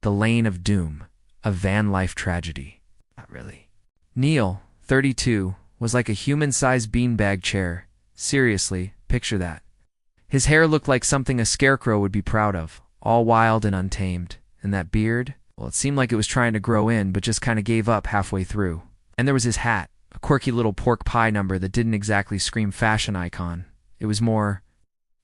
The Lane of Doom, a van life tragedy. Not really. Neil, 32, was like a human-sized beanbag chair. Seriously, picture that. His hair looked like something a scarecrow would be proud of, all wild and untamed. And that beard, well, it seemed like it was trying to grow in, but just kind of gave up halfway through. And there was his hat, a quirky little pork pie number that didn't exactly scream fashion icon. It was more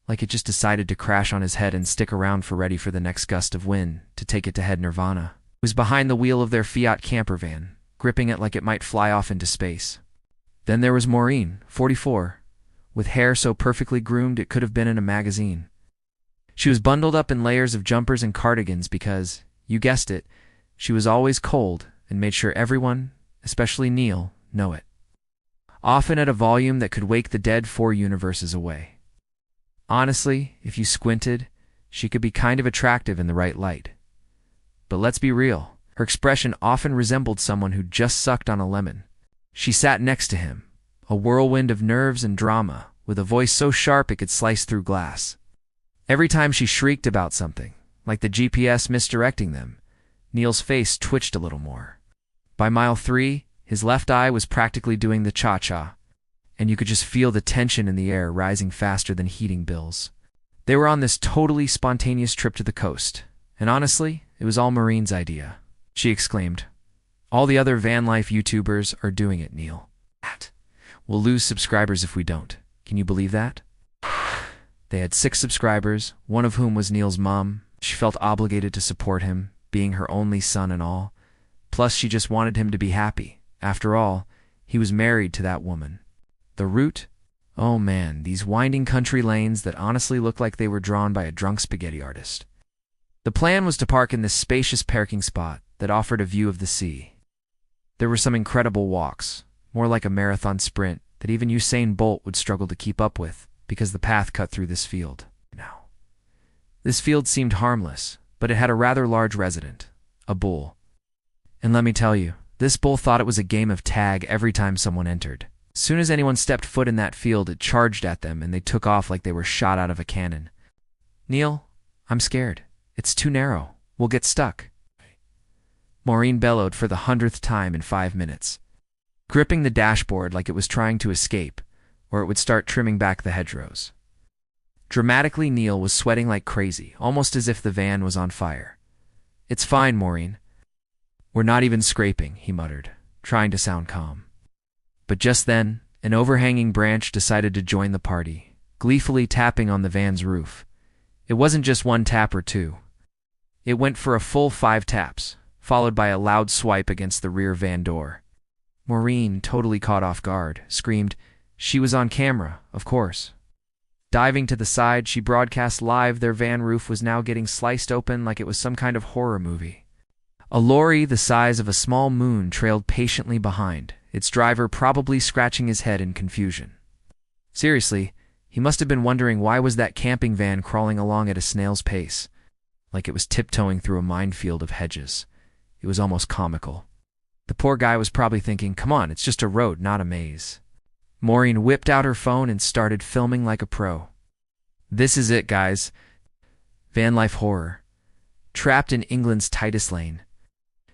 like it just decided to crash on his head and stick around for ready for the next gust of wind to take it to head nirvana. It was behind the wheel of their Fiat camper van, gripping it like it might fly off into space. Then there was Maureen, 44, with hair so perfectly groomed it could have been in a magazine. She was bundled up in layers of jumpers and cardigans because, you guessed it, she was always cold and made sure everyone, especially Neil, know it. Often at a volume that could wake the dead 4 universes away. Honestly, if you squinted, she could be kind of attractive in the right light. But let's be real, her expression often resembled someone who just sucked on a lemon. She sat next to him, a whirlwind of nerves and drama, with a voice so sharp it could slice through glass. Every time she shrieked about something, like the GPS misdirecting them, Neil's face twitched a little more. By mile 3, his left eye was practically doing the cha-cha, and you could just feel the tension in the air rising faster than heating bills. They were on this totally spontaneous trip to the coast, and honestly, it was all Maureen's idea. She exclaimed, "All the other van life YouTubers are doing it, Neil. We'll lose subscribers if we don't. Can you believe that?" They had 6 subscribers, one of whom was Neil's mom. She felt obligated to support him, being her only son and all. Plus, she just wanted him to be happy. After all, he was married to that woman. The route? Oh man, these winding country lanes that honestly looked like they were drawn by a drunk spaghetti artist. The plan was to park in this spacious parking spot that offered a view of the sea. There were some incredible walks, more like a marathon sprint that even Usain Bolt would struggle to keep up with because the path cut through this field. Now, this field seemed harmless, but it had a rather large resident, a bull. And let me tell you, this bull thought it was a game of tag every time someone entered. As soon as anyone stepped foot in that field, it charged at them and they took off like they were shot out of a cannon. "Neil, I'm scared. It's too narrow. We'll get stuck." Maureen bellowed for the 100th time in 5 minutes, gripping the dashboard like it was trying to escape, or it would start trimming back the hedgerows. Dramatically, Neil was sweating like crazy, almost as if the van was on fire. "It's fine, Maureen. We're not even scraping," he muttered, trying to sound calm. But just then, an overhanging branch decided to join the party, gleefully tapping on the van's roof. It wasn't just one tap or two. It went for a full 5 taps, followed by a loud swipe against the rear van door. Maureen, totally caught off guard, screamed. She was on camera, of course. Diving to the side, she broadcast live their van roof was now getting sliced open like it was some kind of horror movie. A lorry the size of a small moon trailed patiently behind, its driver probably scratching his head in confusion. Seriously, he must have been wondering why was that camping van crawling along at a snail's pace, like it was tiptoeing through a minefield of hedges. It was almost comical. The poor guy was probably thinking, come on, it's just a road, not a maze. Maureen whipped out her phone and started filming like a pro. This is it, guys. Van life horror. Trapped in England's tightest lane.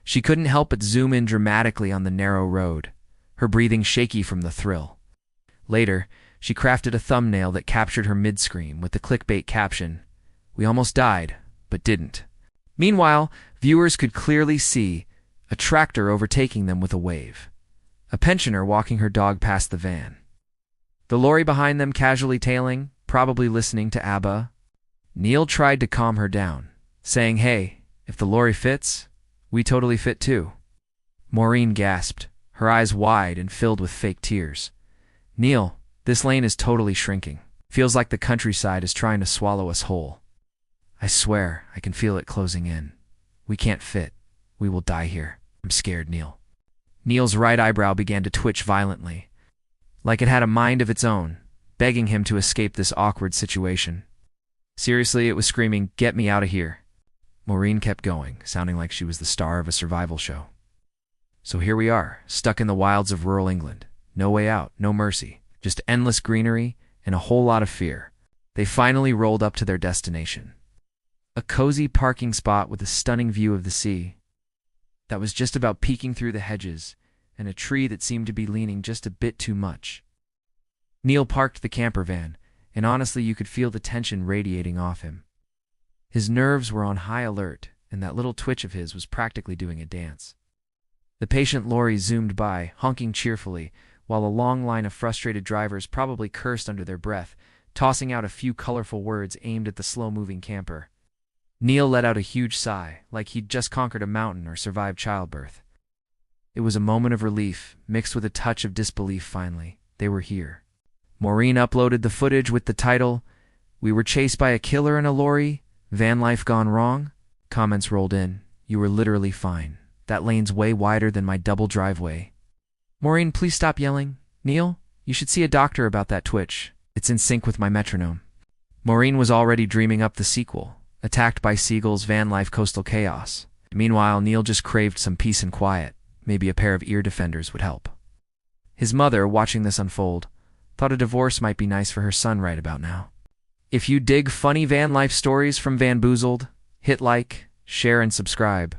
She couldn't help but zoom in dramatically on the narrow road, her breathing shaky from the thrill. Later, she crafted a thumbnail that captured her mid-scream with the clickbait caption, "We almost died, but didn't." Meanwhile, viewers could clearly see a tractor overtaking them with a wave, a pensioner walking her dog past the van, the lorry behind them casually tailing, probably listening to ABBA. Neil tried to calm her down, saying, "Hey, if the lorry fits, we totally fit too." Maureen gasped, her eyes wide and filled with fake tears. "Neil, this lane is totally shrinking. Feels like the countryside is trying to swallow us whole. I swear, I can feel it closing in. We can't fit. We will die here. I'm scared, Neil." Neil's right eyebrow began to twitch violently, like it had a mind of its own, begging him to escape this awkward situation. Seriously, it was screaming, "Get me out of here." Maureen kept going, sounding like she was the star of a survival show. So here we are, stuck in the wilds of rural England. No way out, no mercy, just endless greenery and a whole lot of fear. They finally rolled up to their destination. A cozy parking spot with a stunning view of the sea that was just about peeking through the hedges, and a tree that seemed to be leaning just a bit too much. Neil parked the camper van, and honestly you could feel the tension radiating off him. His nerves were on high alert, and that little twitch of his was practically doing a dance. The patient lorry zoomed by, honking cheerfully, while a long line of frustrated drivers probably cursed under their breath, tossing out a few colorful words aimed at the slow-moving camper. Neil let out a huge sigh, like he'd just conquered a mountain or survived childbirth. It was a moment of relief, mixed with a touch of disbelief finally. They were here. Maureen uploaded the footage with the title, "We were chased by a killer in a lorry, Vanlife gone wrong?" Comments rolled in. "You were literally fine. That lane's way wider than my double driveway." "Maureen, please stop yelling." "Neil, you should see a doctor about that twitch. It's in sync with my metronome." Maureen was already dreaming up the sequel, Attacked by Seagulls, Vanlife Coastal Chaos. Meanwhile, Neil just craved some peace and quiet. Maybe a pair of ear defenders would help. His mother, watching this unfold, thought a divorce might be nice for her son right about now. If you dig funny van life stories from Van Boozled, hit like, share, and subscribe.